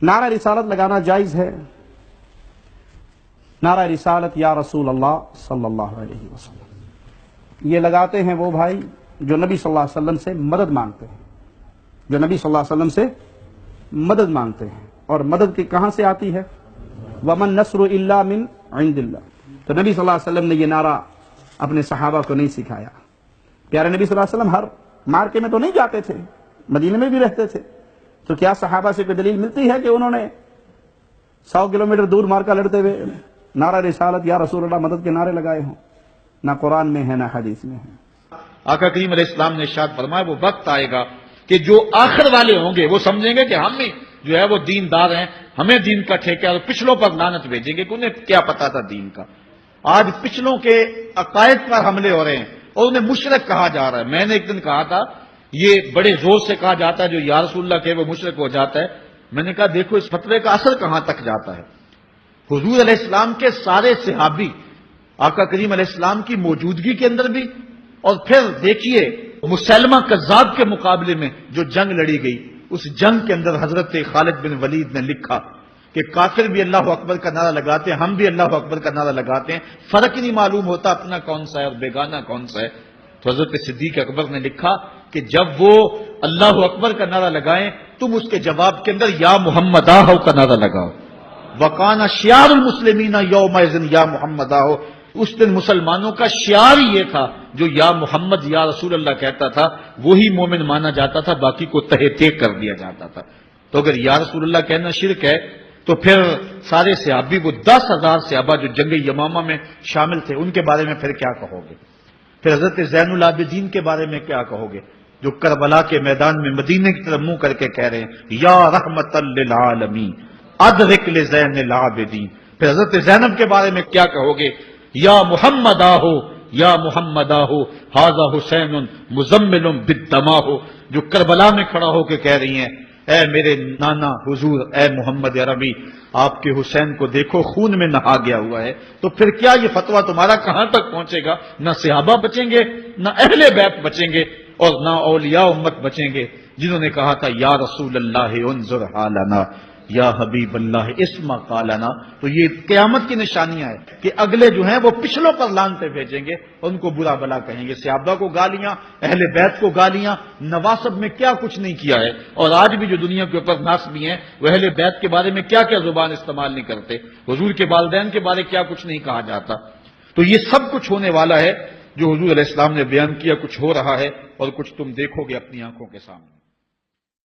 नारा रिसालत लगाना जायज है। नारा रिसालत या रसूल अल्लाह सल्लल्लाहु अलैहि वसल्लम, ये लगाते हैं वो भाई जो नबी सल्लल्लाहु अलैहि वसल्लम से मदद मांगते हैं, जो नबी सल्लल्लाहु अलैहि वसल्लम से मदद मांगते हैं। और मदद की कहां से आती है? वमन नस्रु इल्ला मिन इंदिल्लाह। तो नबी सल्लल्लाहु अलैहि वसल्लम ने ये नारा अपने सहाबा को नहीं सिखाया। प्यारे नबी सल्लल्लाहु अलैहि वसल्लम हर मार्के में तो नहीं जाते थे, मदीने में भी रहते थे। तो क्या सहाबा से कोई दलील मिलती है कि उन्होंने 100 किलोमीटर दूर मार्का लड़ते हुए नारा रिसालत या रसूल अल्लाह मदद के नारे लगाए हों? ना कुरान में है ना हदीस में है। आका करीम अलैहिस्सलाम ने इरशाद फरमाया वो वक्त आएगा कि जो आखिर वाले होंगे वो समझेंगे कि हम ही जो है वो दीनदार हैं, हमें दीन का ठेका है, और पिछलों पर लानत भेजेंगे कि उन्हें क्या पता था दीन का। आज पिछलों के अकायद पर हमले हो रहे हैं और उन्हें मुशरिक कहा जा रहा है। मैंने एक दिन कहा था, ये बड़े जोर से कहा जाता है जो या रसूलुल्लाह कहे वो मुशरिक हो जाता है। मैंने कहा देखो इस फतवे का असर कहां तक जाता है। हुजूर अलैहिस्सलाम के सारे सहाबी आका करीम अलैहिस्सलाम की मौजूदगी के अंदर भी, और फिर देखिए मुसैलमा कज़्ज़ाब के मुकाबले में जो जंग लड़ी गई, उस जंग के अंदर हजरत खालिद बिन वलीद ने लिखा कि काफिर भी अल्लाह अकबर का नारा लगाते हैं, हम भी अल्लाह अकबर का नारा लगाते हैं, फर्क ही नहीं मालूम होता अपना कौन सा है और बेगाना कौन सा है। तो हजरत सिद्दीक अकबर ने लिखा कि जब वो अल्लाह अकबर का नारा लगाएं तुम उसके जवाब के अंदर या मुहम्मदाहो का नारा लगाओ। वकाना शियारुल मुस्लिमीना यौमइज़िन या मुहम्मदाहो। उस दिन मुसलमानों का शियार ही ये था, जो या मोहम्मद या रसूल अल्लाह कहता था वही मोमिन माना जाता था, बाकी को तहे तेग कर दिया जाता था। तो अगर या रसूल अल्लाह कहना शिरक है तो फिर सारे सहाबी वो 10,000 सहाबा जो जंग यमामा में शामिल थे उनके बारे में फिर क्या कहोगे? फिर हजरत ज़ैनुल आबिदीन के बारे में क्या कहोगे जो करबला के मैदान में मदीने की तरफ मुंह करके कह रहे हैं या रहमतल लिल आलमीन अदरिक ले ज़ैनुल आबिदीन। फिर हजरत ज़ैनब के बारे में क्या कहोगे? या मुहम्मदा हो या मुहम्मदा हो हाजा हुसैन मुजम्मिलुम बिद्दमा हो, जो करबला में खड़ा होकर कह रही हैं ए मेरे नाना हुजूर ए मोहम्मद अरबी आपके हुसैन को देखो खून में नहा गया हुआ है। तो फिर क्या ये फतवा तुम्हारा कहां तक पहुंचेगा? ना सहाबा बचेंगे, ना अहले बैत बचेंगे, और ना औलिया उम्मत बचेंगे जिन्होंने कहा था या रसूल अल्लाह उन्जुर हालना या हबीब अल्लाह इस्मा कालना। तो ये क़यामत की निशानियां है कि अगले जो हैं वो पिछलों पर लानते भेजेंगे, उनको बुरा भला कहेंगे, सहाबा को गालियां, अहले बैत को गालियां, नवासब में क्या कुछ नहीं किया है। और आज भी जो दुनिया के ऊपर नासबी हैं वो अहले बैत के बारे में क्या क्या जुबान इस्तेमाल नहीं करते, हुजूर के वालिदैन के बारे क्या कुछ नहीं कहा जाता। तो ये सब कुछ होने वाला है जो हुजूर अलैहिस्सलाम ने बयान किया, कुछ हो रहा है और कुछ तुम देखोगे अपनी आंखों के सामने।